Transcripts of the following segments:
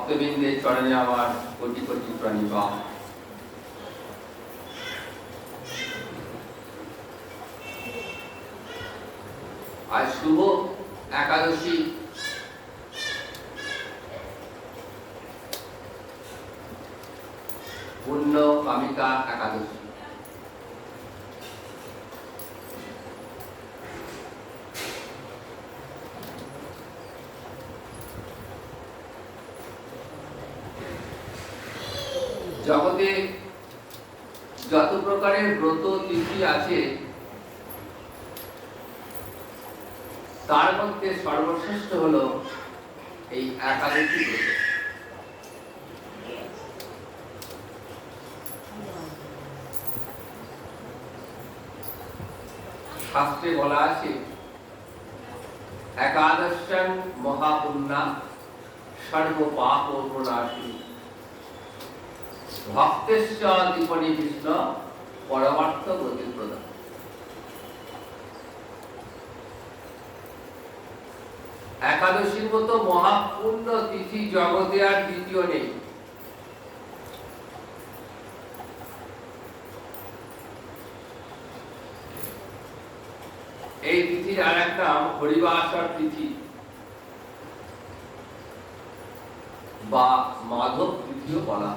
ভক্তবৃন্দের চরণে আমার কোটি কোটি প্রণিপাত। আজ শুভ একাদশী, পুণ্য কামিকা একাদশী। জগতে যত প্রকারের ব্রত তিথি আছে তার মধ্যে সর্বশ্রেষ্ঠ হলো এই একাদশী ব্রত। শাস্ত্রে বলা আছে, একাদশাং মহাপুণ্যা সর্ব পাপ প্রণাশিনী ভক্তেশ্চ দীপনি কৃষ্ণ পরমার্থ গতি প্রদান। একাদশীর মতো মহাপুণ্য তিথি জগতে আর দ্বিতীয় নেই। এই তিথির আর একটা হরিবাসর তিথি বা মাধব তিথিও বলা।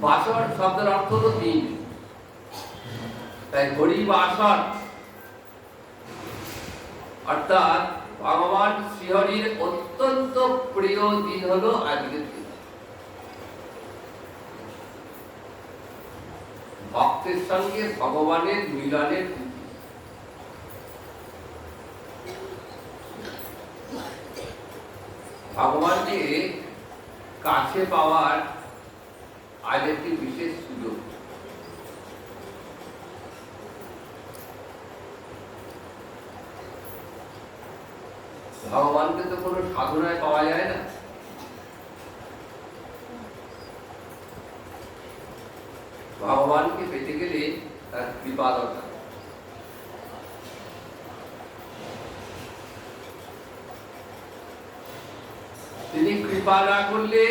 বাসর শব্দের অর্থ হলো দিন, তাই হরিবাসর অর্থাৎ ভগবান শ্রীহরির অত্যন্ত প্রিয় দিন হলো আজকের দিন। ভক্তের সঙ্গে ভগবানের মিলনের তিথি। ভগবানকে কাছে পাওয়ার আজ একটি বিশেষ সুযোগ। ভগবানকে তো কোনো সাধনায় পাওয়া যায় না, ভগবানকে পেতে গেলে তার কৃপা দরকার। তিনি কৃপা না করলে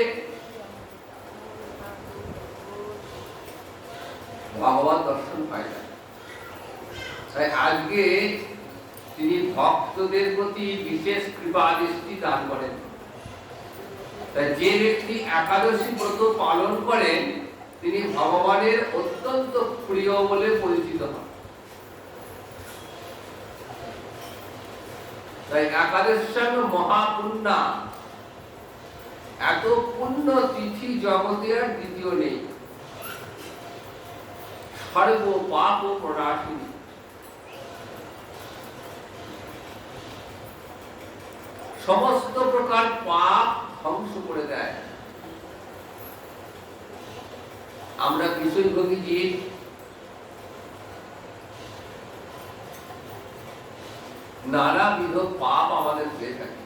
ভগবান দর্শন পায় না। তাই আজকে তিনি ভক্তদের প্রতি বিশেষ কৃপা দৃষ্টি দান করেন। তাই যে ব্যক্তি একাদশী ব্রত পালন করেন তিনি ভগবানের অত্যন্ত প্রিয় বলে পরিচিত হন। তাই একাদশাং মহাপুণ্যা, এত পুণ্য তিথি জগতে আর দ্বিতীয় নেই। সর্ব পাপ প্রণাশিনী, সমস্ত প্রকার পাপ ধ্বংস করে দেয়। আমরা বিষয়ভোগী জীব, নানাবিধ পাপ আমাদের হয়ে থাকে।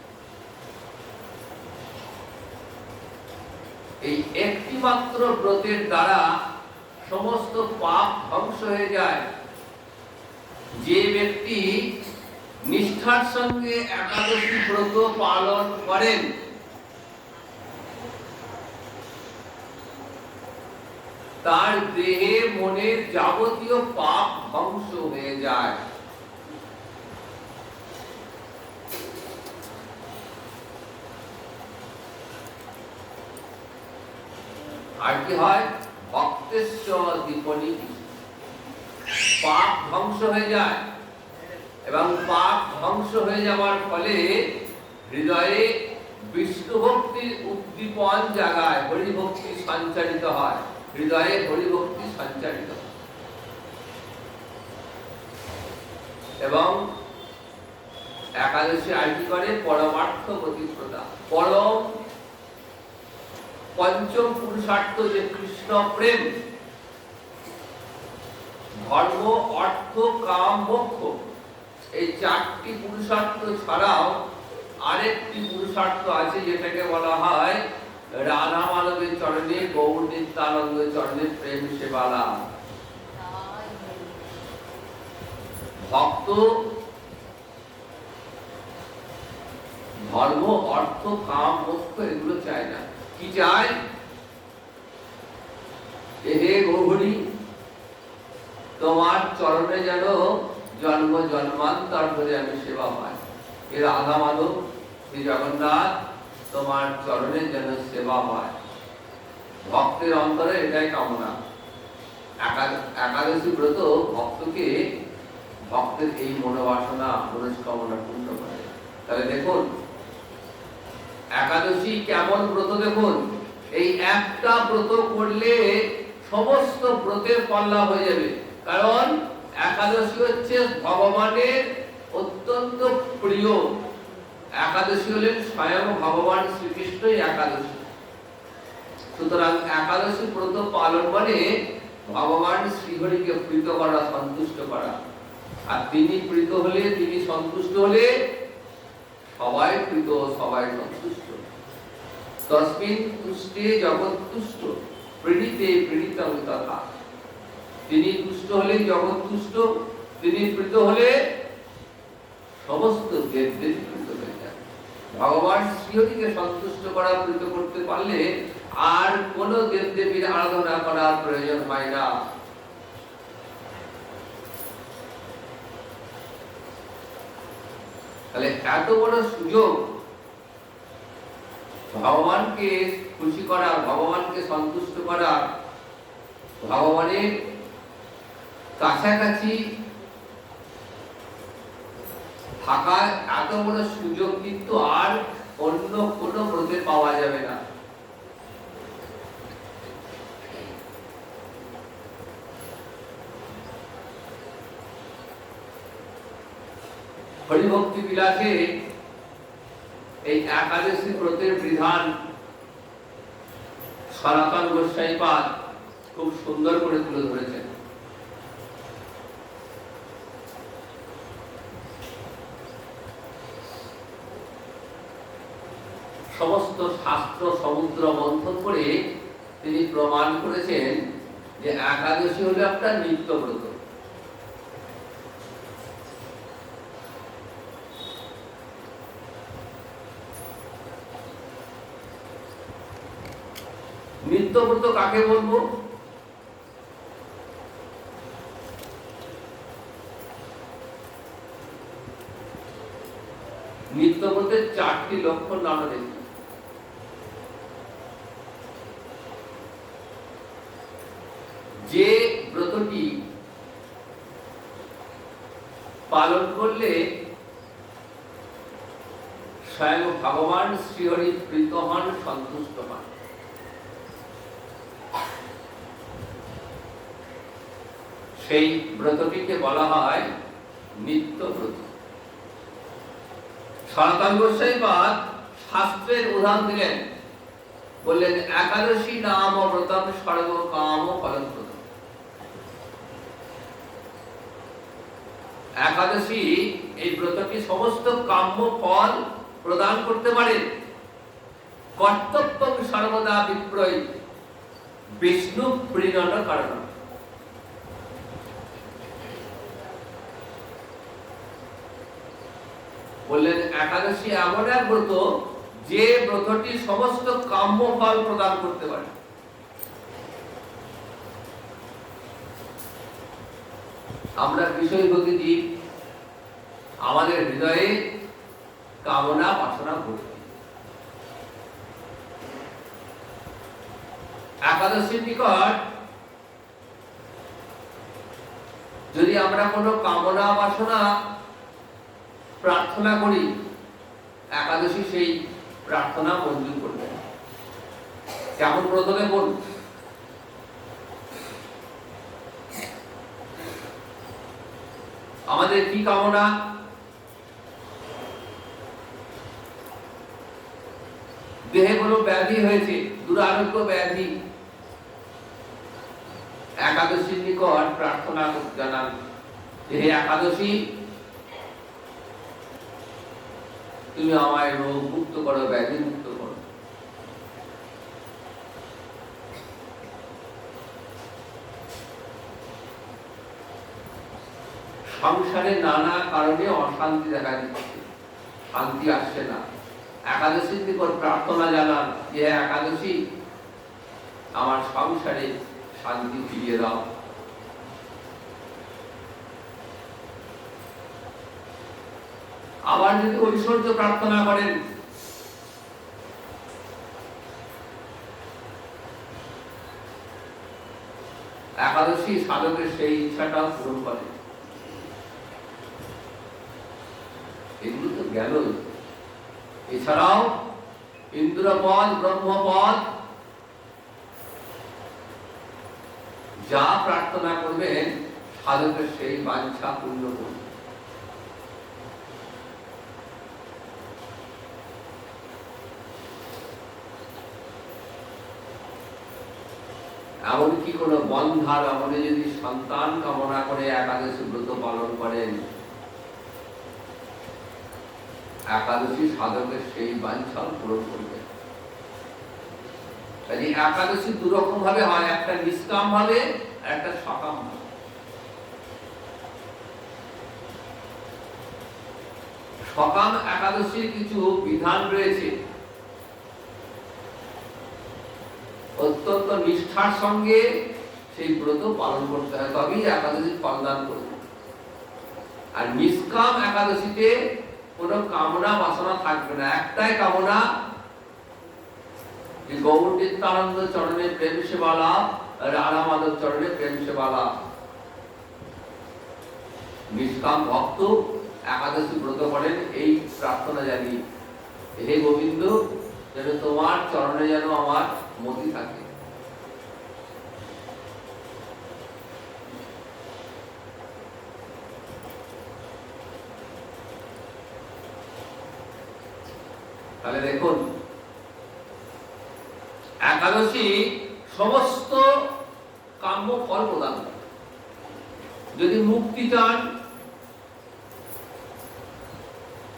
এই একটি মাত্র ব্রতের দ্বারা সমস্ত পাপ ধ্বংস হয়ে যায়। যে ব্যক্তি নিষ্ঠার সঙ্গে একাদশী ব্রত পালন করেন তার দেহে মনের যাবতীয় পাপ ধ্বংস হয়ে যায়। আর কি হয়? ভক্তেশ্চ দীপনি, পাপ ধ্বংস হয়ে যায় এবং পাপ ধ্বংস হয়ে যাওয়ার ফলে হৃদয়ে বিষ্ণু ভক্তির উদ্দীপন জাগায়, হরি ভক্তি সঞ্চারিত হয়, হৃদয়ে হরি ভক্তি সঞ্চারিত হয় এবং একাদশী আরতি করে পরমার্থ গতি প্রদান। পরম পঞ্চম পুরুষার্থ যে কৃষ্ণ প্রেম, ধর্ম, অর্থ, কাম, মোক্ষ, এই চারটি পুরুষার্থ ছাড়াও আরেকটি পুরুষার্থ আছে যেটাকে বলা হয় রাধা মাধবের চরণে গৌর নিত্যানন্দের চরণে প্রেম সেবা লাভ। ভক্ত ধর্ম, অর্থ, কাম, মোক্ষ এগুলো চায় না। কি চায়? হে গৌরী, তোমার চরণে যেন জন্ম জন্মান্তর ধরে আমি সেবা পাই। এ রাধা মাধব, শ্রী জগন্নাথ, তোমার চরণে যেন সেবা পায়। ভক্তের অন্তরে এটাই কামনা। একাদশী ব্রত ভক্তকে, ভক্তের এই মনোবাসনা, মনস্কামনা পূর্ণ করে। তাহলে দেখুন একাদশী কেমন ব্রত। দেখুন এই একটা ব্রত করলে সমস্ত ব্রতের পাল্লা হয়ে যাবে। কারণ একাদশী হচ্ছে ভগবানের অত্যন্ত প্রিয়। একাদশী হলেন স্বয়ং ভগবান শ্রীকৃষ্ণই একাদশী। সুতরাং একাদশী ব্রত পালন মানে ভগবান শ্রীহরিকে প্রীত করা, সন্তুষ্ট করা। আর তিনি প্রীত হলে, তিনি সন্তুষ্ট হলে সবাই প্রীত, সবাই সন্তুষ্ট। তস্মিন তুষ্টে জগৎ তুষ্ট, প্রীণিতে প্রীণিতং তথা। তিনি তুষ্ট হলে জগৎ তুষ্ট, তিনি প্রীত হলে সমস্ত দেবদেব প্রীত হয়ে যায়। ভগবান শ্রীহরিকে সন্তুষ্ট করা, প্রীত করতে পারলে আর কোন দেবদেবীর আরাধনা করার প্রয়োজন হয় না। তাহলে এত বড় সুযোগ ভগবানকে খুশি করা, ভগবানকে সন্তুষ্ট করা, ভগবানের কাছাকাছি থাকার এত বড় সুযোগ কিন্তু আর অন্য কোনো ব্রতে পাওয়া যাবে না। হরিভক্তি বিলাসে এই একাদশী ব্রতের বিধান সনাতন গোস্বামীপাদ খুব সুন্দর করে তুলে ধরেছেন। সমস্ত শাস্ত্র সমুদ্র মন্থন করে তিনি প্রমাণ করেছেন যে একাদশী হলো একটা নিত্য ব্রত। নিত্যব্রত কাকে বলবো? নিত্যব্রতের চারটি লক্ষণ আমরা দেখি। যে ব্রতটি পালন করলে স্বয়ং ভগবান শ্রীহরি প্রীত হন, সন্তুষ্ট হন, সেই ব্রতটিকে বলা হয় নিত্য ব্রত। সনাতন গোস্বামীপাদ শাস্ত্রের উদাহরণ দিলেন, বললেন একাদশী নাম ব্রতম সর্ব কাম ফলপ্রদ। একাদশী এই ব্রতটি সমস্ত কাম্য ফল প্রদান করতে পারে। কর্তব্য সর্বদা বিপ্রয় বিষ্ণু প্রিণন কারণ। বললেন একাদশী এমন এক ব্রত যে ব্রতটি সমস্ত কাম্য ফল প্রদান করতে পারে। আমরা বিষয়ভোগী জীব, আমাদের হৃদয়ে কামনা বাসনা ভর্তি। একাদশীর নিকট যদি আমরা কোনো কামনা বাসনা প্রার্থনা করি, একাদশী সেই প্রার্থনা মঞ্জুর করবে। কেমন ব্রত দেখুন, আমাদের কি কামনা? দেহে কোনো ব্যাধি হয়েছে, দুরারোগ্য ব্যাধি, একাদশীর নিকট প্রার্থনা জানান যে হে একাদশী, তুমি আমায় রোগ মুক্ত করো, ব্যাধি মুক্ত করো। সংসারে নানা কারণে অশান্তি দেখা দিচ্ছে, শান্তি আসছে না। একাদশীর নিকট প্রার্থনা জানান যে একাদশী আমার সংসারে শান্তি ফিরিয়ে দাও। আবার যদি ঐশ্বর্য প্রার্থনা করেন, একাদশী সাধকের সেই ইচ্ছাটাও পূরণ করে। এগুলো তো গেলই। এছাড়াও ইন্দ্রপদ, ব্রহ্মপদ যা প্রার্থনা করবেন সাধকের সেই বাঞ্ছা পূর্ণ করবে। এমনকি কোন বন্ধার আমলে যদি সন্তান কামনা করে একাদশী ব্রত পালন করেন, একাদশী সাধকের সেই বাঞ্ছা পূরণ করবে। একাদশী দুরকম ভাবে হয়, একটা নিষ্কাম ভাবে, একটা সকাম ভাবে। সকাম একাদশীর কিছু বিধান রয়েছে, অত্যন্ত নিষ্ঠার সঙ্গে সেই ব্রত পালন করতে হয়, তবেই একাদশী ফলদান করবে। আর নিষ্কাম একাদশীতে কোন কামনা বাসনা থাকবে না, একটাই কামনা যে গৌর নিত্যানন্দ চরণে প্রেম সেবা লাভ, রাধা মাধব চরণে প্রেম সেবা লাভ। নিষ্কাম ভক্ত একাদশী ব্রত করেন এই প্রার্থনা জানি, হে গোবিন্দ যেন তোমার চরণে যেন আমার মতি থাকে। তাহলে দেখুন, একাদশী সমস্ত কাম্য ফল প্রদান করে। যদি মুক্তি চান,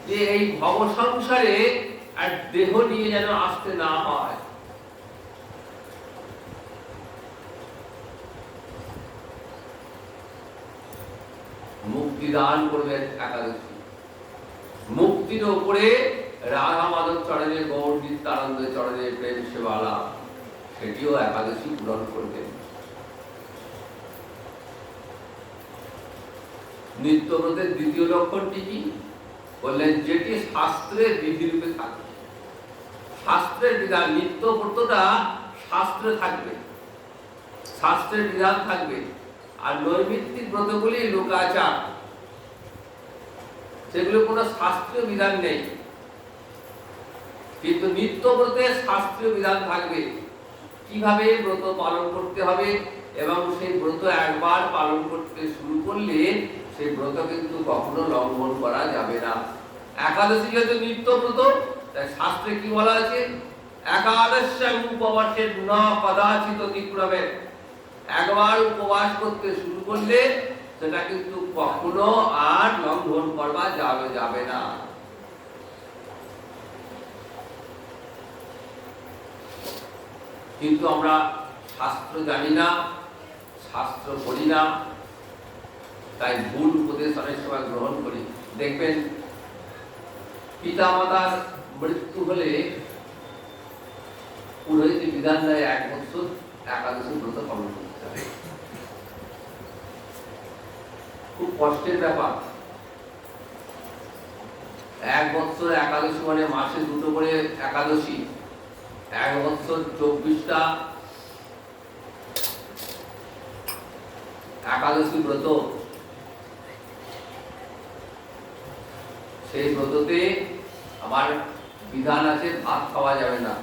যে এই ভব সংসারে আর দেহ নিয়ে যেন আসতে না হয়, মুক্তি দান করবেন একাদশী। মুক্তির উপরে রাধা মাধব চরণে, গৌর নিত্যানন্দ চরণে প্রেম সেবা লাভ, সেটিও একাদশী পূরণ করবেন। নিত্যব্রতের দ্বিতীয় লক্ষণটি কি বললেন? যেটি শাস্ত্রের বিধিরূপে থাকবে, শাস্ত্রের বিধান। নিত্যব্রতটা শাস্ত্রে থাকবে, শাস্ত্রের বিধান থাকবে। আর নৈমিত্তিক ব্রতগুলি লোকাচার, সেগুলো কোনো শাস্ত্রীয় বিধান নেই, কিন্তু নিত্যব্রতে শাস্ত্রীয় বিধান থাকবে, কিভাবে ব্রত পালন করতে হবে। এবং সেই ব্রত একবার পালন করতে শুরু করলে সেই ব্রত কিন্তু কখনো লঙ্ঘন করা যাবে না। একাদশী যেহেতু নিত্যব্রত, তাই শাস্ত্রে কি বলা আছে? একাদশ্যাং উপবাসের ন কদাচিৎ অতিক্রমে। একবার উপবাস করতে শুরু করলে সেটা কিন্তু কখনো আর লঙ্ঘন করা যাবে না। কিন্তু আমরা শাস্ত্র জানি না, শাস্ত্র পড়ি না, তাই ভুল উপদেশ অনেক সময় গ্রহণ করি। দেখবেন পিতা মাতার মৃত্যু হলে পুরোহিত বিধান দেয় 1 বছর একাদশী ব্রত পালন করতে হবে। খুব কষ্টের ব্যাপার। 1 বছর একাদশী মানে মাসে 2টো করে একাদশী, 1 বছর 24টা একাদশী ব্রত। সেই ব্রততে আমার বিধান আছে, ভাত খাওয়া যাবে না।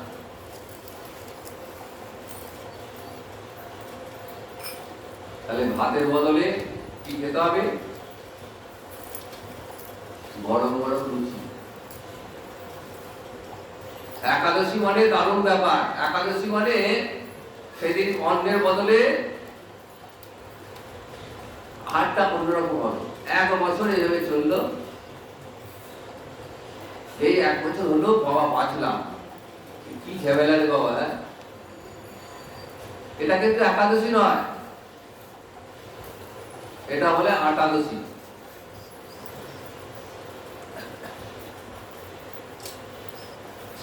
তাহলে ভাতের বদলে কি খেতে হবে? গরম গরম লুচি। একাদশী মানে দারুণ ব্যাপার। একাদশী মানে সেদিন অন্নের বদলে হাতটা অন্যরকম হবে। 1 বছর এইভাবে চললো। এই 1 বছর হলো বাবা বাঁচলাম, কি ঝামেলা রে বাবা। এটা কিন্তু একাদশী নয়, এটা হলে আটাদশী।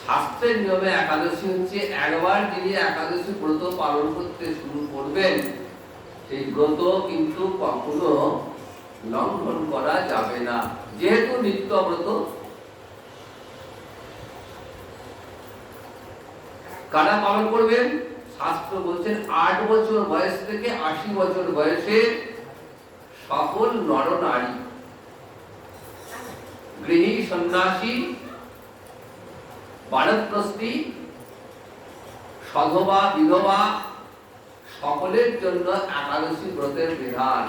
শাস্ত্রের নিয়মে একাদশী হচ্ছে একবার যিনি একাদশী ব্রত পালন করতে শুরু করবেন সেই ব্রত কিন্তু কখনো লঙ্ঘন করা যাবে না, যেহেতু নিত্য ব্রত। কারা পালন করবেন? শাস্ত্র বলছেন 8 বছর বয়স থেকে 80 বছর বয়সে সকল নর নারী, গৃহী, সন্ন্যাসী, বানপ্রস্থী, সধবা, বিধবা সকলের জন্য একাদশী ব্রতের বিধান।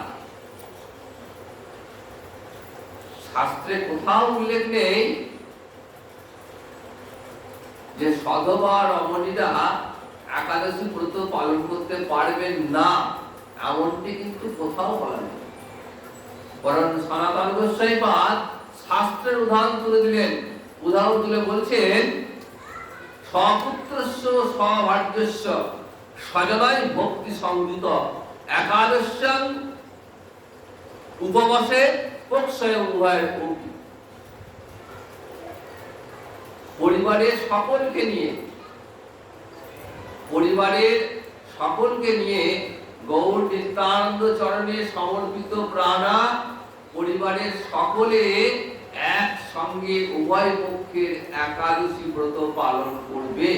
শাস্ত্রে কোথাও উল্লেখ নেই যে সধবা রমণীরা একাদশী ব্রত পালন করতে পারবেন না, এমনটি কিন্তু কোথাও বলা নেই। বরং সনাতন গোস্বাইপাদ শাস্ত্রের উদাহরণ তুলে দিলেন। উদাহরণ তুলে বলছেন, স্বপুত্রস্য স্বভার্যস্য সজনায় ভক্তি সংযুত একাদশ্যাং উপবাসে প্রক্ষয় উভয়ের ভক্তি। পরিবারের সকলকে নিয়ে গৌর নিত্যানন্দ চরণে সমর্পিত প্রাণা পরিবারের সকলে একসঙ্গে উভয় পক্ষের একাদশী ব্রত পালন করবে।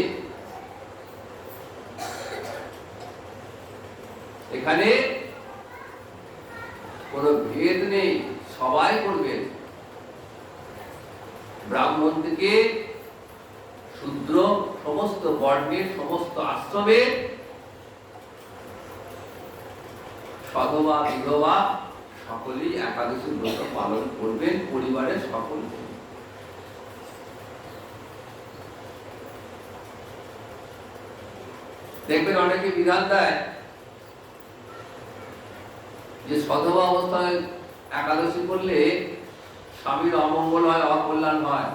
এখানে কোনো ভেদ নেই, সবাই করবেন। ব্রাহ্মণ থেকে শূদ্র, সমস্ত বর্ণের, সমস্ত আশ্রমের, সধবা, বিধবা সকলেই একাদশী ব্রত পালন করবেন, পরিবারের সকলকে। দেখবেন অনেকে বিধান দেয় যে সধবা অবস্থায় একাদশী করলে স্বামীর অমঙ্গল হয়, অকল্যাণ হয়,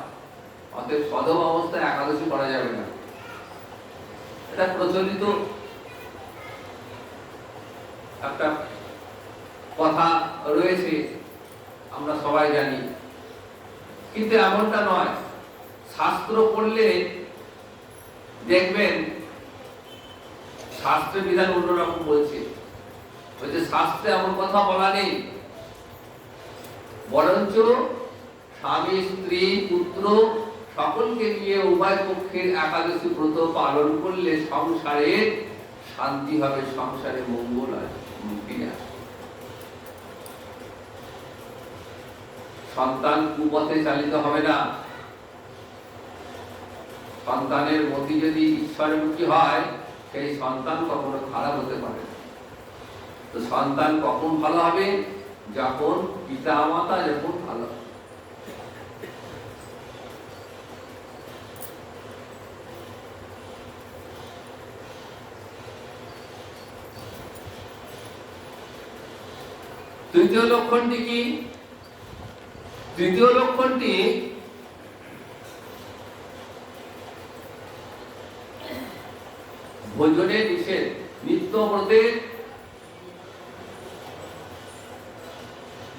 অতএব সধবা অবস্থায় একাদশী করা যাবে না। এটা প্রচলিত একটা কথা রয়েছে, আমরা সবাই জানি, কিন্তু এমনটা নয়। শাস্ত্র পড়লে দেখবেন শাস্ত্রের বিধান অন্যরকম বলছে। শাস্ত্রে এমন কথা বলা নেই, বরঞ্চ স্বামী, স্ত্রী, পুত্র সকলকে নিয়ে উভয় পক্ষের একাদশী ব্রত পালন করলে সংসারে শান্তি হবে, সংসারে মঙ্গল হয়, মুক্তি আসে। সন্তান কুপথে চালিত হবে না। সন্তানের মতি যদি ঈশ্বরমুখী হয়, সেই সন্তান কখনো খারাপ হতে পারে না। তো সন্তান কখন ভালো হবে? যখন পিতা মাতা যখন ভালো হবে। তৃতীয় লক্ষণটি কি? তৃতীয় লক্ষণটি ভোজনে নিষেধ। নিত্য ব্রতের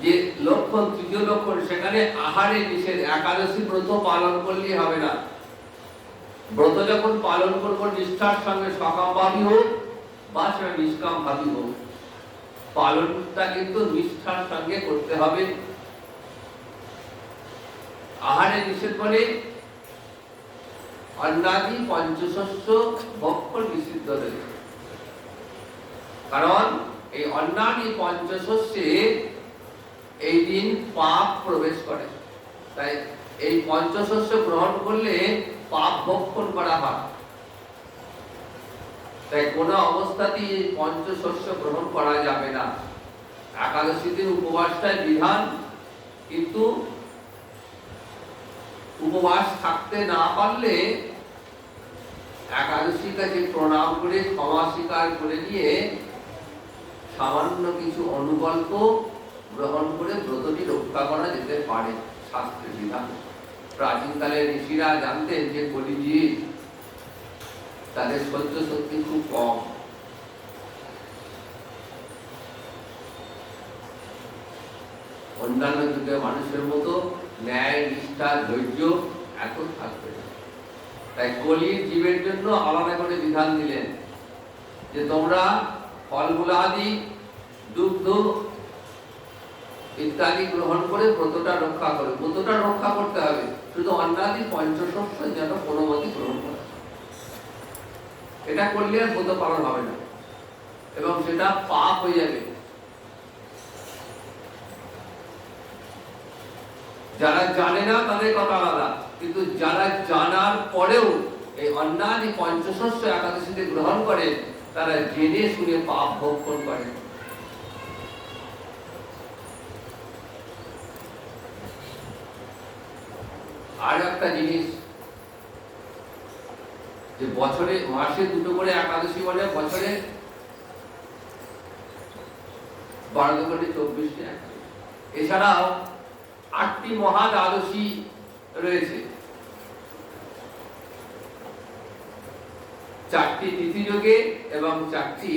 যে লক্ষণ, তৃতীয় লক্ষণ, সেখানে আহারে নিষেধ। একাদশী ব্রত পালন করলে হবে না। ব্রত যখন পালন করবো নিষ্ঠার সঙ্গে, সকাম ভাবী হোক বা সেটা নিষ্কাম ভাবী হোক, পালনটা কিন্তু নিষ্ঠার সঙ্গে করতে হবে। আহারে নিষেধ বলে অন্নাদি পঞ্চশস্য ভক্ষণ নিষিদ্ধ রয়েছে। কারণ এই অন্নাদি পঞ্চশস্যে এই দিন পাপ প্রবেশ করে, তাই এই পঞ্চশস্য গ্রহণ করলে পাপ ভক্ষণ করা হয়। তাই কোনো অবস্থাতেই এই পঞ্চশস্য গ্রহণ করা যাবে না। একাদশী দিন উপবাসটাই বিধান, কিন্তু উপবাস থাকতে না পারলে একাদশীর কাছে প্রণাম করে ক্ষমা স্বীকার করে নিয়ে সামান্য কিছু অনুকল্প গ্রহণ করে ব্রতটি রক্ষা করা যেতে পারে, শাস্ত্রের বিধান। প্রাচীনকালের ঋষিরা জানতেন যে কলিযুগে তাদের সহ্য শক্তি খুব কম। অন্যান্য যুগে মানুষের মতো ন্যায়, নিষ্ঠা, ধৈর্য এত থাকবে না। তাই কলির জীবের জন্য আলাদা করে বিধান দিলেন যে তোমরা ফলমূলাদি দুগ্ধ ইত্যাদি গ্রহণ করে ব্রতটা রক্ষা করো। ব্রতটা রক্ষা করতে হবে, শুধু অন্নাদি পঞ্চশস্য যেন কোনো মতে গ্রহণ করা, এটা করলে আর ব্রত পালন হবে না এবং সেটা পাপ হয়ে যাবে। যারা জানে না তাদের কথা আলাদা, কিন্তু যারা জানার পরেও এই অন্নাদি পঞ্চশস্য একাদশীতে গ্রহণ করে তারা জেনে শুনে পাপ ভক্ষণ করে। আর একটা জিনিস, যে বছরে মাসে দুটো করে একাদশী বলে, বছরে 12 করে 24টি একাদশী। এছাড়াও 8টি মহা দ্বাদশী রয়েছে, 4টি তিথি যোগে এবং 4টি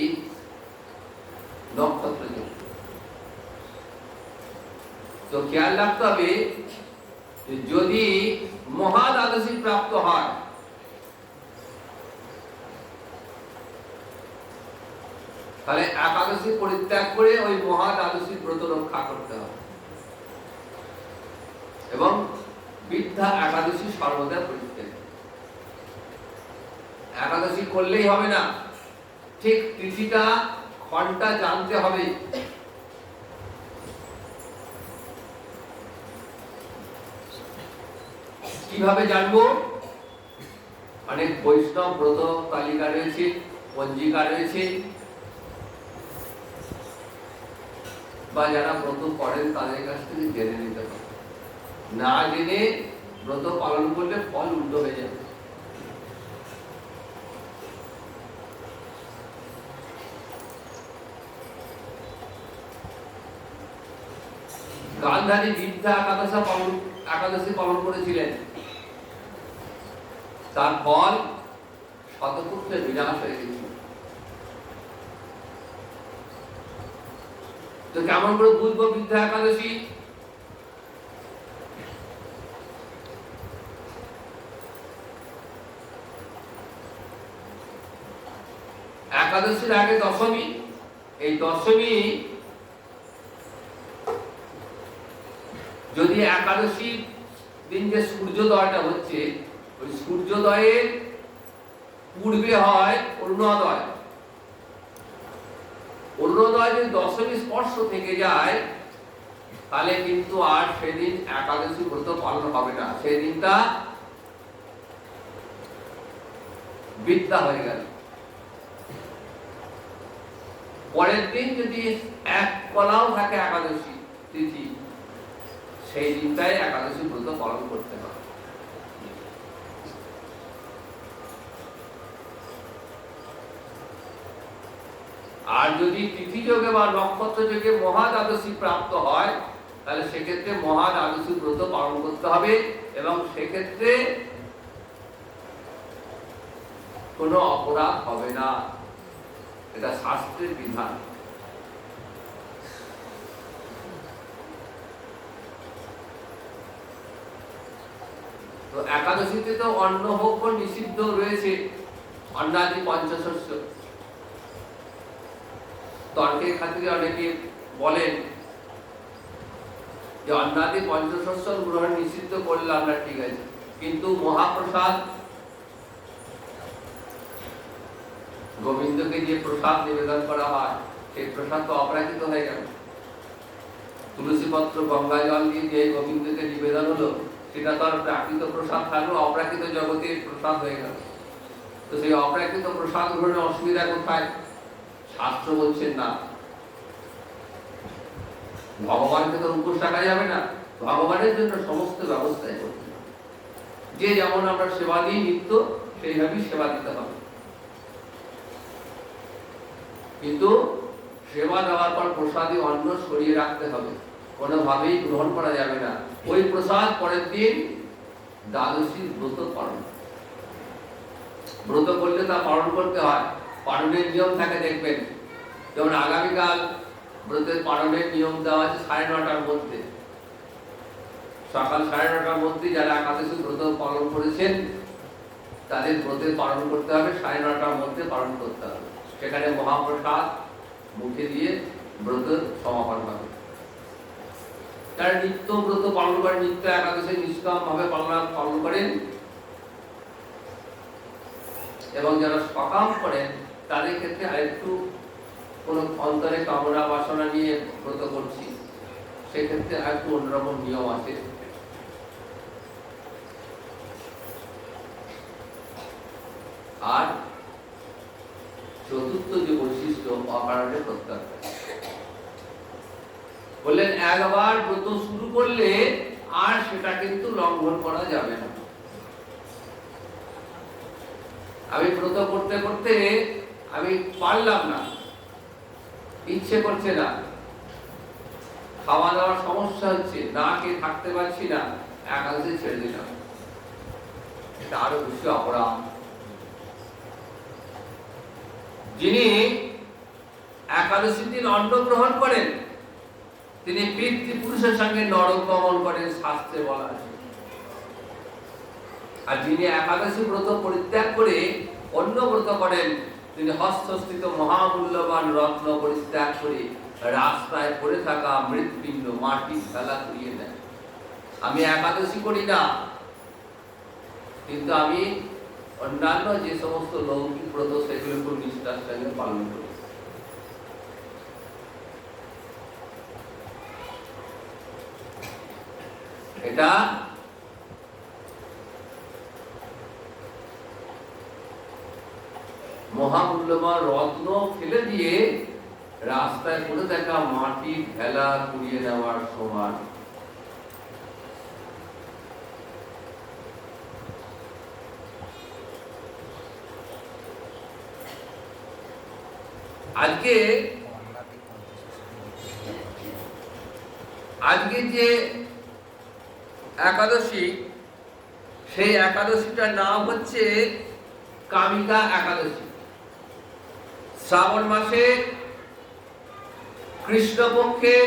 নক্ষত্র যোগে। তো খেয়াল রাখতে হবে যদি মহা দ্বাদশী প্রাপ্ত হয় তাহলে একাদশী পরিত্যাগ করে ওই মহা দ্বাদশী ব্রত রক্ষা করতে হবে এবং বৃদ্ধা একাদশী সর্বদা পরিত্যাগ। একাদশী করলেই হবে না, ঠিক তিথিটা ঘন্টা জানতে হবে। কিভাবে জানবো? অনেক বৈষ্ণব ব্রত তালিকা রয়েছে, পঞ্জিকা রয়েছে, বা যারা ব্রত করেন তাদের কাছ থেকে জেনে নিতে হবে। না জেনে ব্রত পালন করলে ফল উল্টো হয়ে যাবে। গান্ধারী বৃদ্ধা একাদশী পালন করেছিলেন, তার ফল শতপুত্রের বিনাশ হয়ে গেছিল। তো কেমন করে বুঝবো বৃদ্ধা একাদশী? একাদশীর আগে দশমী, এই দশমী যদি একাদশীর দিন যে সূর্যোদয়টা হচ্ছে, ওই সূর্যোদয়ের পূর্বে হয় অরুণোদয়, অরুণোদয় যদি দশমী স্পর্শ থেকে যায় তাহলে কিন্তু আর সেদিন একাদশী ব্রত পালন হবে না, সেই দিনটা বৃদ্ধা হয়ে গেল। পরের দিন যদি এক কলাও থাকে একাদশী তিথি, সেই দিনটাই একাদশী ব্রত পালন করতে হবে। আর যদি তিথি যোগে বা নক্ষত্র যোগে মহা দ্বাদশী প্রাপ্ত হয় তাহলে সেক্ষেত্রে মহা দ্বাদশী ব্রত পালন করতে হবে এবং সেক্ষেত্রে কোনো অপরাধ হবে না, এটা শাস্ত্রের বিধান। তো একাদশীতে তো অন্নভোগ্য নিষিদ্ধ রয়েছে, অন্নাদি পঞ্চশস্য। তর্কের খাতিরে অনেকে বলেন যে অন্নাদি পঞ্চশস্য গ্রহণ নিষিদ্ধ করলে আমরা ঠিক আছে, কিন্তু মহাপ্রসাদ গোবিন্দকে যে প্রসাদ নিবেদন করা হয় সেই প্রসাদ তো অপরাজিত হয়ে গেল। তুলসী পত্র গঙ্গা জল দিয়ে যে গোবিন্দকে নিবেদন হলো সেটা তো আর প্রাকৃত প্রসাদ থাকলো, অপ্রাকৃত জগতের প্রসাদ হয়ে গেল। তো সেই অপ্রাকৃত প্রসাদ গ্রহণের অসুবিধা কোথায়? শাস্ত্র বলছেন না, ভগবানকে তো উপোস রাখা যাবে না, ভগবানের জন্য সমস্ত ব্যবস্থাই করতে হবে। যে যেমন আমরা সেবা দিই নিত্য সেইভাবেই সেবা দিতে হবে, কিন্তু সেবা দেওয়ার পর প্রসাদী অন্ন সরিয়ে রাখতে হবে, কোনোভাবেই গ্রহণ করা যাবে না। ওই প্রসাদ পরের দিন দ্বাদশী ব্রত পালন, ব্রত করলে তা পালন করতে হয়। পালনের নিয়ম থাকে দেখবেন, যেমন আগামীকাল ব্রতের পালনের নিয়ম দেওয়া আছে 9:30টার মধ্যে, সকাল 9:30টার মধ্যে যারা একাদশী ব্রত পালন করেছেন তাদের ব্রতে পালন করতে হবে, 9:30টার মধ্যে পালন করতে হবে। সেখানে মহাপ্রসাদ মুখে দিয়ে ব্রত সমাপন হবে। যারা নিত্য ব্রত পালন করেন, নিত্য একাদশী নিষ্কাম ভাবে পালন করেন, এবং যারা সকাম করেন তাদের ক্ষেত্রে আরেকটু কোন অন্তরে কামনা বাসনা নিয়ে ব্রত করছি, সেক্ষেত্রে আরেকটু অন্যরকম নিয়ম আছে। আর চতুর্থ যে বৈশিষ্ট্য, অকারণে প্রত্যাহার। বললেন একবার ব্রত শুরু করলে আর সেটা কিন্তু লঙ্ঘন করা যাবে না। আমি ব্রত করতে করতে আমি পারলাম না, ইচ্ছে করছে না, খাওয়া দাওয়ার সমস্যা হচ্ছে, না খেয়ে থাকতে পারছি না, একাদশী ছেড়ে দিলাম, এটা আরো বেশি অপরাধ। যিনি একাদশীর দিন অন্ন গ্রহণ করেন তিনি পিতৃপুরুষের সঙ্গে নরক গমন করেন, শাস্ত্রে বলা আছে। আর যিনি একাদশী ব্রত পরিত্যাগ করে অন্য ব্রত করেন তিনি হস্তস্থিত মহামূল্যবান রত্ন পরিত্যাগ করে রাস্তায় পড়ে থাকা মৃৎপিণ্ড মাটি ফেলা করিয়ে দেন। আমি একাদশী করি না, কিন্তু আমি অন্যান্য যে সমস্ত লৌকিক ব্রত সেগুলো খুব নিষ্ঠার সঙ্গে পালন করি। এটা মহামূল্যবান রত্ন ফেলে দিয়ে রাস্তায় পড়ে থাকা মাটি ফেলা কুড়িয়ে নেওয়ার সমান। আজকে যে একাদশী, সেই একাদশীটার নাম হচ্ছে কামিকা একাদশী। শ্রাবণ মাসে কৃষ্ণপক্ষের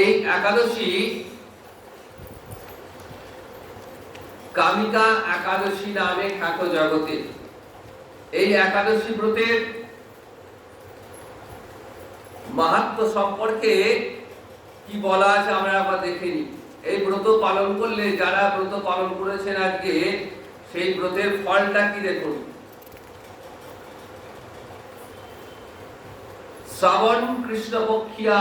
এই একাদশী কামিকা একাদশী নামে খ্যাত জগতে। এই একাদশী ব্রতের মাহাত্ম্য সম্পর্কে কি বলা আছে আমরা একবার দেখে নিই। এই ব্রত পালন করলে, যারা ব্রত পালন করেছেন আজকে, সেই ব্রতের ফলটা কি দেখুন। শ্রাবণ কৃষ্ণপক্ষিয়া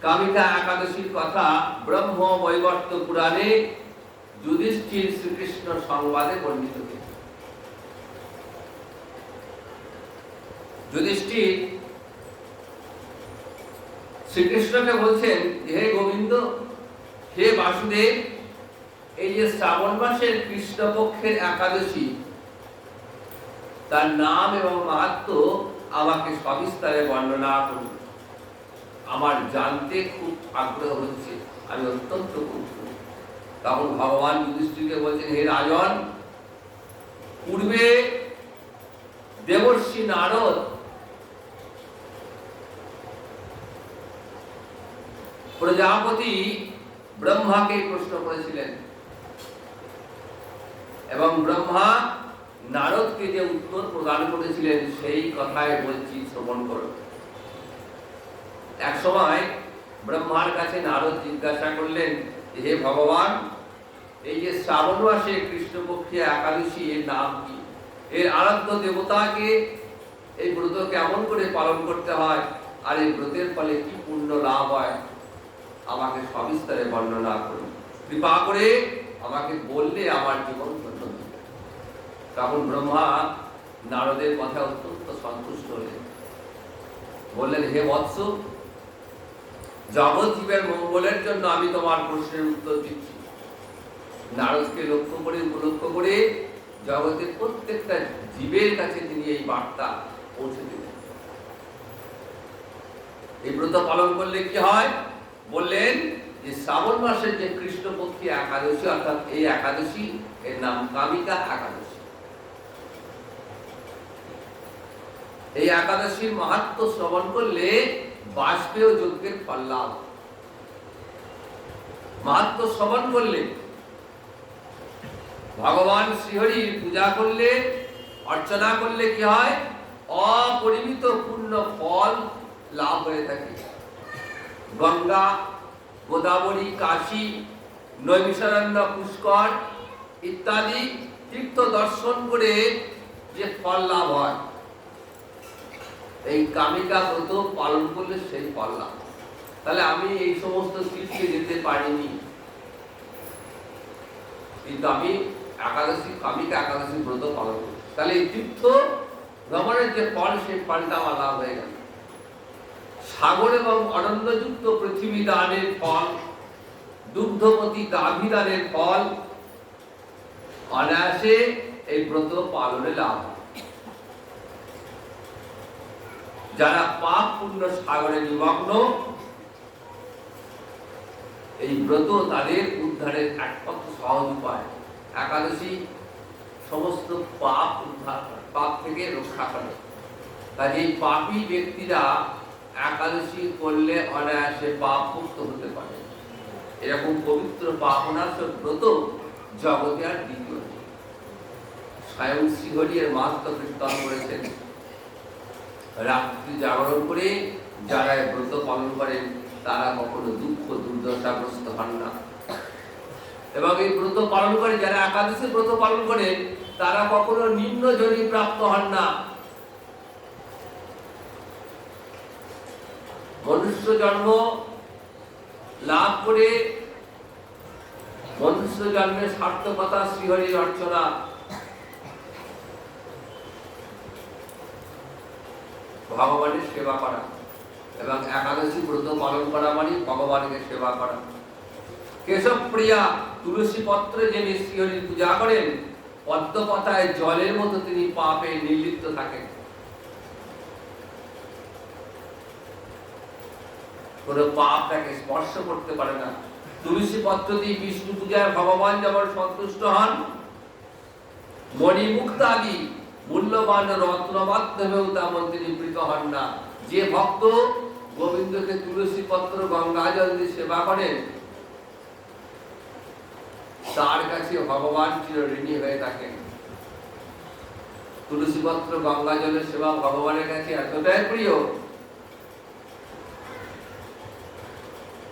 কামিকা একাদশীর কথা ব্রহ্ম বৈবর্ত পুরাণে যুধিষ্ঠির শ্রীকৃষ্ণ সংবাদে বর্ণিত হয়েছে। যুধিষ্ঠির শ্রীকৃষ্ণকে বলছেন, হে গোবিন্দ, হে বাসুদেব, এই যে শ্রাবণ মাসের কৃষ্ণপক্ষের একাদশী, তার নাম এবং মাহাত্ম্য আমাকে সবিস্তারে বর্ণনা করুন। আমার জানতে খুব আগ্রহ হচ্ছে, আমি অত্যন্ত কৌতূহলী। তখন ভগবান যুধিষ্ঠিরকে বলছেন, হে রাজন, পূর্বে দেবর্ষি নারদ প্রজাপতি ব্রহ্মাকে প্রশ্ন করেছিলেন, এবং ব্রহ্মা নারদকে যে উত্তর প্রদান করেছিলেন সেই কথাই বলছি, শ্রবণ করো। এক সময় ব্রহ্মার কাছে নারদ জিজ্ঞাসা করলেন, হে ভগবান, এই যে শ্রাবণ মাসে কৃষ্ণপক্ষে একাদশী, এর নাম কি? এর আরাধ্য দেবতাকে এই ব্রত কেমন করে পালন করতে হয়, আর এই ব্রতের ফলে কি পুণ্য লাভ হয়, আমাকে সবিস্তারে বর্ণনা করুন। কৃপা করে আমাকে বললে আমার জীবন ধন্য হবে। তখন ব্রহ্মা নারদের কথা অত্যন্ত সন্তুষ্ট হলেন, বললেন, হে বৎস, জগৎ জীবের মঙ্গলের জন্য আমি তোমার প্রশ্নের উত্তর দিচ্ছি। নারদকে লক্ষ্য করে, উপলক্ষ করে জগতের প্রত্যেকটা জীবের কাছে তিনি এই বার্তা পৌঁছে দিলেন। এই ব্রত পালন করলে কি হয় বললেন, যে শ্রাবণ মাসের যে কৃষ্ণপক্ষী একাদশী, অর্থাৎ এই একাদশী, এর নাম কামিকা একাদশী। এই একাদশীর মাহাত্ম্য শ্রবণ করলে বাষ্পেয় যজ্ঞের ফল লাভ। মাহাত্ম্য শ্রবণ করলে, ভগবান শ্রীহরির পূজা করলে, অর্চনা করলে কি হয়? অপরিমিত পূর্ণ ফল লাভ হয়ে থাকে। গঙ্গা, গোদাবরী, কাশী, নৈমিষারণ্য, পুষ্কর ইত্যাদি তীর্থ দর্শন করে যে ফল লাভ হয়, এই কামিকা ব্রত পালন করলে সেই ফল লাভ। তাহলে আমি এই সমস্ত তীর্থে যেতে পারিনি, কিন্তু আমি কামিকা একাদশী ব্রত পালন করি, তাহলে এই তীর্থ ভ্রমণের যে ফল, সেই ফলটা আমার লাভ হয়ে গেল। সাগর এবং অনন্দযুক্ত পৃথিবী দানের ফল, দুগ্ধবতী গাভী দানের ফল অনায়াসে এই ব্রত পালনে লাভ। যারা পাপ পুণ্য সাগরে নিমগ্ন, এই ব্রত তাদের উদ্ধারের একমাত্র সহজ উপায়। একাদশী সমস্ত পাপ উদ্ধার করে, পাপ থেকে রক্ষা করে। কাজে এই পাপী ব্যক্তিরা একাদশী করলে অনায়াসে পাপ মুক্ত হতে পারে। এরকম পবিত্র পাপনাশ ব্রত জগতে আর দ্বিতীয় নেই। স্বয়ং শ্রীহরি এর মাহাত্ম্য কীর্তন করেছেন। রাত্রি জাগরণ করে যারা ব্রত পালন করেন তারা কখনো দুঃখ দুর্দশাগ্রস্ত হন না, এবং এই ব্রত পালন করে যারা একাদশী ব্রত পালন করেন তারা কখনো নিম্ন জনি প্রাপ্ত হন না। মনুষ্য জন্ম লাভ করে মনুষ্য জন্মের সার্থকতা শ্রীহরির অর্চনা। ভগবানের সেবা করা এবং একাদশী ব্রত পালন করা মানে ভগবানকে সেবা করা। কেশব প্রিয়া তুলসী পত্রে যিনি শ্রীহরির পূজা করেন, পদ্ম পাতায় জলের মতো তিনি পাপে নির্লিপ্ত থাকেন। কোন পাপ তাকে স্পর্শ করতে পারে না। তুলসী পত্র দিয়ে বিষ্ণু পূজায় ভগবান যেমন সন্তুষ্ট হন, মণিমুক্তাদি মূল্যবান রত্ন মাধ্যমেও তেমন তিনি প্রীত হন না। যে ভক্ত গোবিন্দকে তুলসী পত্র গঙ্গা জল দিয়ে সেবা করেন তার কাছে ভগবান চির ঋণী হয়ে থাকেন। তুলসী পত্র গঙ্গা জলের সেবা ভগবানের কাছে এতটাই প্রিয়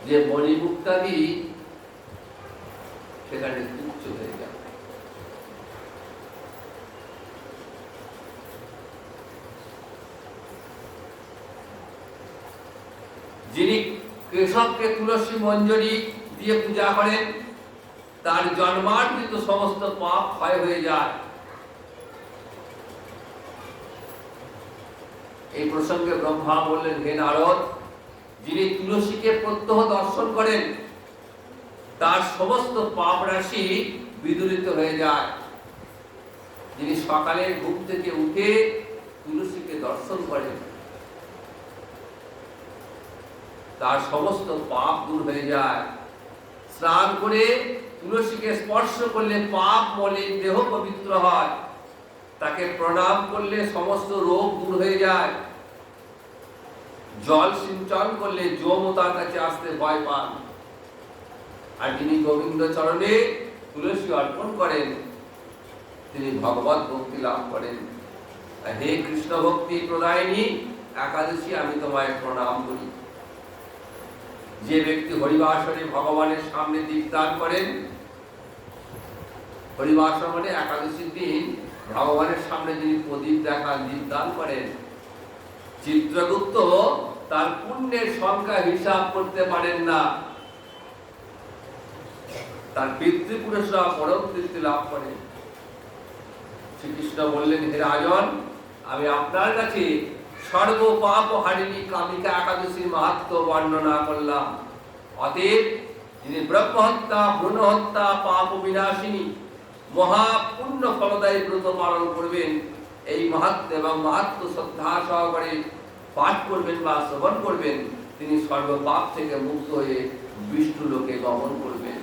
যে মণিমুক্তাদি সেখানে তুচ্ছ হয়ে যায়। যিনি কেশবকে তুলসী মঞ্জরি দিয়ে পূজা করেন তার জন্মার্জিত সমস্ত পাপ ক্ষয় হয়ে যায়। এই প্রসঙ্গে ব্রহ্মা বললেন, হে নারদ, যিনি তুলসীকে প্রত্যহ দর্শন করেন তার সমস্ত পাপ রাশি বিদূরিত হয়ে যায়। যিনি সকালে ঘুম থেকে উঠে তুলসীকে দর্শন করেন তার সমস্ত পাপ দূর হয়ে যায়। স্নান করে তুলসীকে স্পর্শ করলে পাপ মলিন দেহ পবিত্র হয়। তাকে প্রণাম করলে সমস্ত রোগ দূর হয়ে যায়। জল সিঞ্চন করলে যম তার কাছে আসতে ভয় পান। আর যিনি গোবিন্দ চরণে তুলসী অর্পণ করেন তিনি ভগবত ভক্তি লাভ করেন। হে কৃষ্ণ ভক্তি প্রদায়িনী একাদশী, আমি তোমায় প্রণাম করি। যে ব্যক্তি হরিবাসরে ভগবানের সামনে দীপদান করেন, হরিবাসর মানে একাদশীর দিন ভগবানের সামনে যিনি প্রদীপ দেখান, দীপদান করেন, চিত্রগুপ্ত তার পুণ্যের সংখ্যা হিসাব করতে পারেন না। তার পিতৃপুরুষরা পরম তৃপ্তি লাভ করেন। শ্রীকৃষ্ণ বললেন, হে রাজন, আমি আপনার কাছে সর্ব পাপ হারিণী কামিকা একাদশীর মাহাত্ম্য বর্ণনা করলাম। অতএব যিনি ব্রহ্মহত্যা, ভ্রূণ হত্যা, পাপ বিনাশিনী মহাপুণ্য ফলদায়ী ব্রত পালন করবেন, এই মাহাত্ম্য এবং মাহাত্ম্য শ্রদ্ধা সহকারে পাঠ করবেন বা শ্রবণ করবেন, তিনি সর্বপাপ থেকে মুক্ত হয়ে বিষ্ণু লোকে গমন করবেন।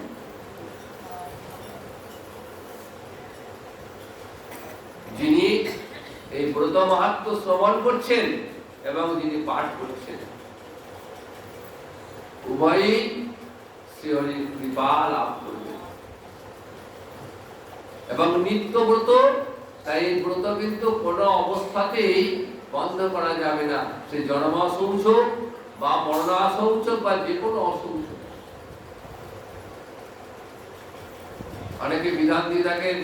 যিনি এই ব্রত মাহাত্ম্য শ্রবণ করছেন এবং যিনি পাঠ করছেন, উভয়ই শ্রীহরির কৃপা লাভ করবে। এবং নিত্যব্রত, তাই এই ব্রত কিন্তু কোনো অবস্থাতেই বন্ধ করা যাবে না, সে জন্মাশৌচ বা মরণাশৌচ বা যে কোনো অশৌচ। অনেকে বিধান দিয়ে থাকেন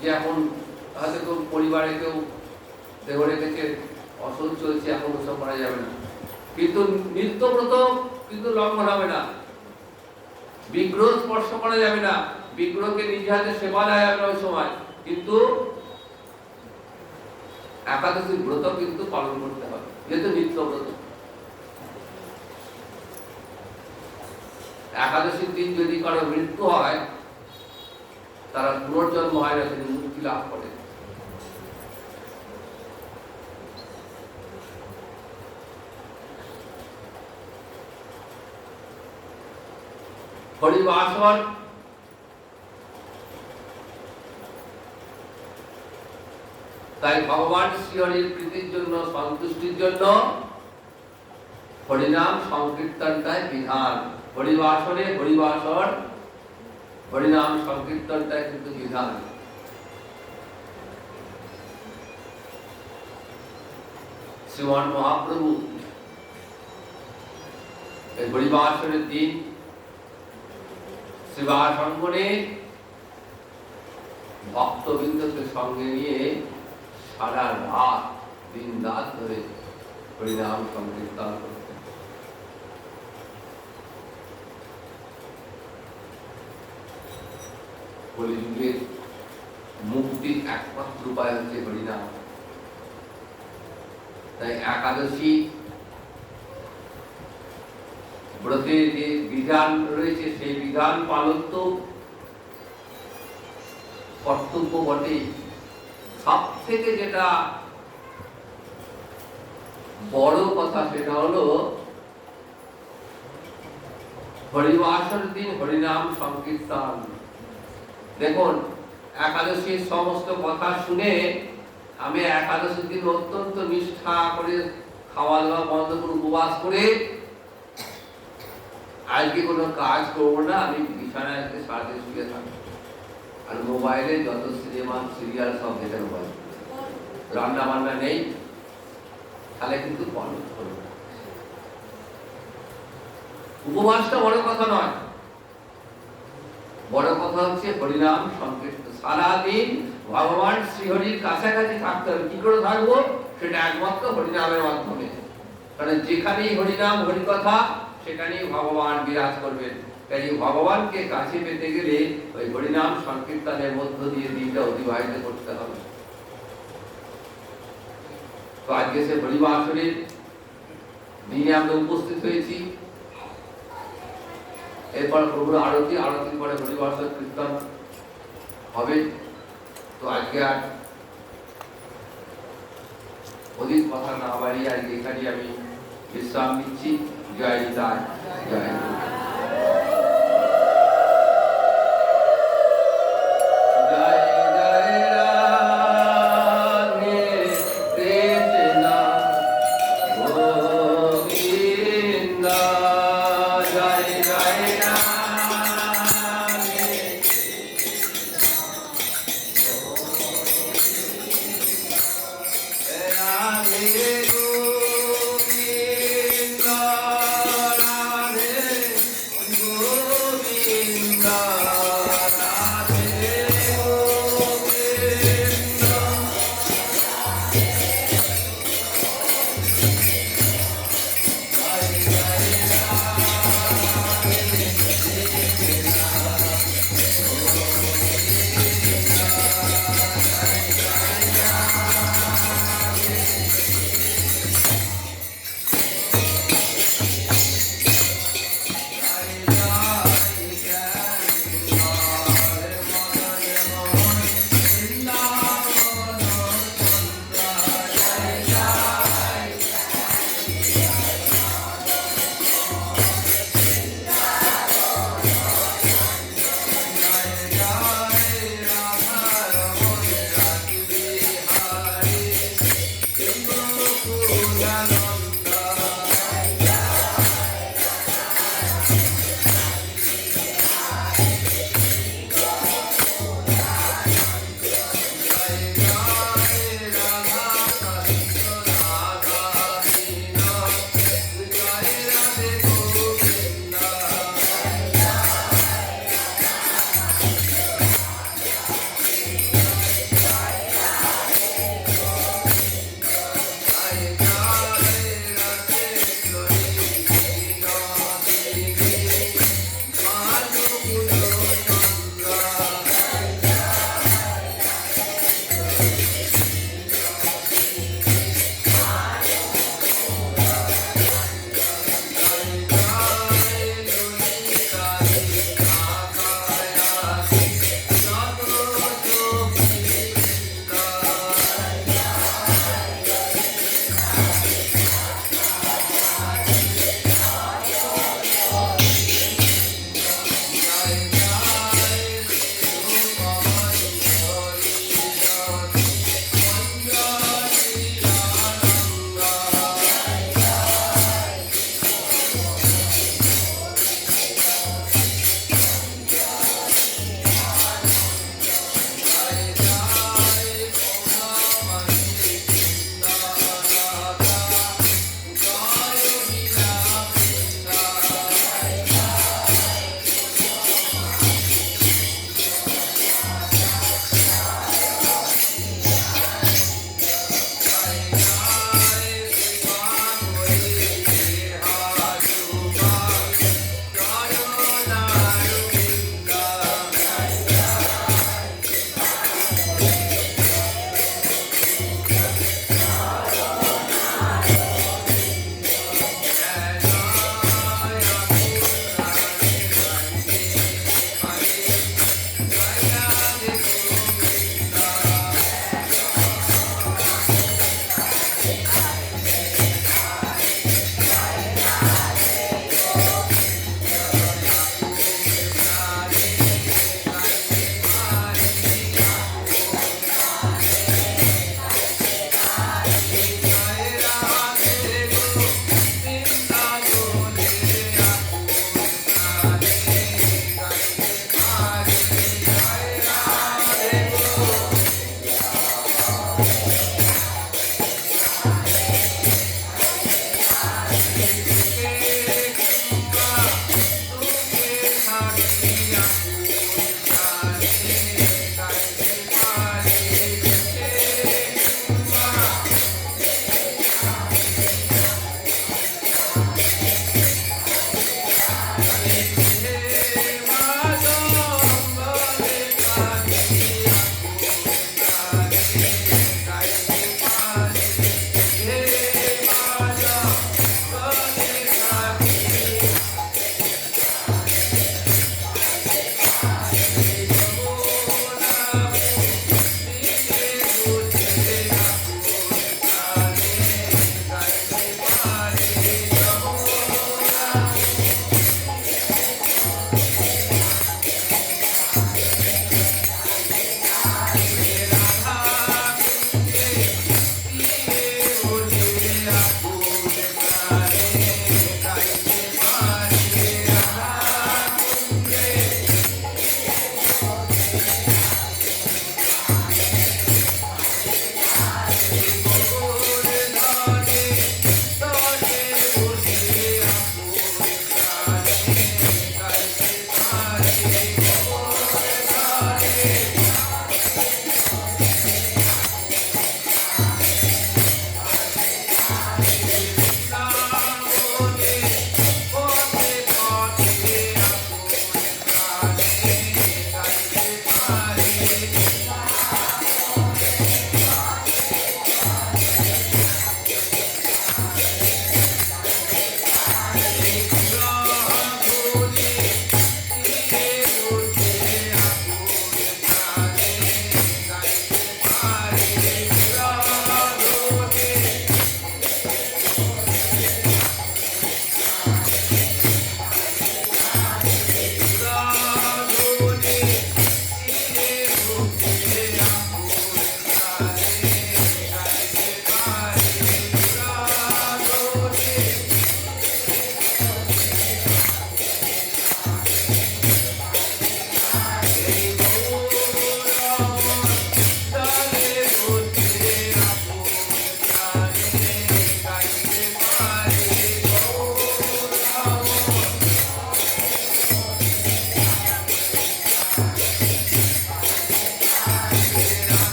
যে এখন হয়তো কেউ পরিবারে কেউ দেহ রেখেছে, অশৌচ চলছে, এখন ওসব করা যাবে না। কিন্তু নিত্যব্রত কিন্তু লঙ্ঘন হবে না, বিগ্রহ স্পর্শ করা যাবে না, বিগ্রহকে নিজে হাতে সেবা দেওয়া যাবে ওই সময়, কিন্তু একাদশীর ব্রত কিন্তু পালন করতে হবে, যেহেতু নিত্যব্রত। একাদশীর দিন যদি কারো মৃত্যু হয়, তারা পুনর্জন্ম হয় না, তিনি মুক্তি লাভ করে। হরিবাসর তাই ভগবান শ্রীহরির প্রীতির জন্য, সন্তুষ্টির জন্য হরিনাম সংকীর্তনটাই বিধান। হরিবাসরে হরিবাসর, হরিনাম সংকীর্তনটাই কিন্তু বিধান। শ্রীমান মহাপ্রভু এই হরিবাসরের দিন শিবাসঙ্গনে ভক্তবৃন্দকে সঙ্গে নিয়ে সারা রাত দিন রাত ধরে হরিনাম সংকীর্তন করতেন। কলিযুগের মুক্তির একমাত্র উপায় হচ্ছে হরিনাম। তাই একাদশী ব্রতে যে বিধান রয়েছে, সেই বিধান পালন তো কর্তব্য বটে। সব থেকে যেটা বড় কথা সেটা হলো হরিবাসর দিন হরিনাম সংকীর্তন। দেখুন, একাদশীর সমস্ত কথা শুনে আমি একাদশীর দিন অত্যন্ত নিষ্ঠা করে খাওয়া দাওয়া বন্ধ করে উপবাস করে আজকে কোনো কাজ করবো না, আমি বিছানায় সারাদিন শুয়ে থাকবো আর মোবাইলে যত সিনেমা সিরিয়াল সব দেখে মোবাইল, রান্না বান্না নেই, তাহলে কিন্তু পালন করবো। উপবাসটা বড় কথা নয়, বড় কথা হচ্ছে হরিনাম সংকীর্তন। সারাদিন ভগবান শ্রীহরির কাছাকাছি থাকতে হবে। কি করে থাকবো? সেটা একমাত্র হরিনামের মাধ্যমে। কারণ যেখানেই হরিনাম হরিকথা, সেখানেই ভগবান বিরাজ করবেন। তাই ভগবানকে কাছে পেতে গেলে ওই হরিনাম সংকীর্তনের মধ্য দিয়ে দিনটা অতিবাহিত করতে হবে। তো আজকে সে হরিবাসরের দিনে আমরা উপস্থিত হয়েছি। এরপর প্রভুর আরতি, আরতির পরে হরিবাসর কীর্তন হবে। তো আজকে আর অধিক কথা না বাড়িয়ে আজকে এখানে আমি বিশ্রাম নিচ্ছি। জয় নিতাই, জয় গুরু।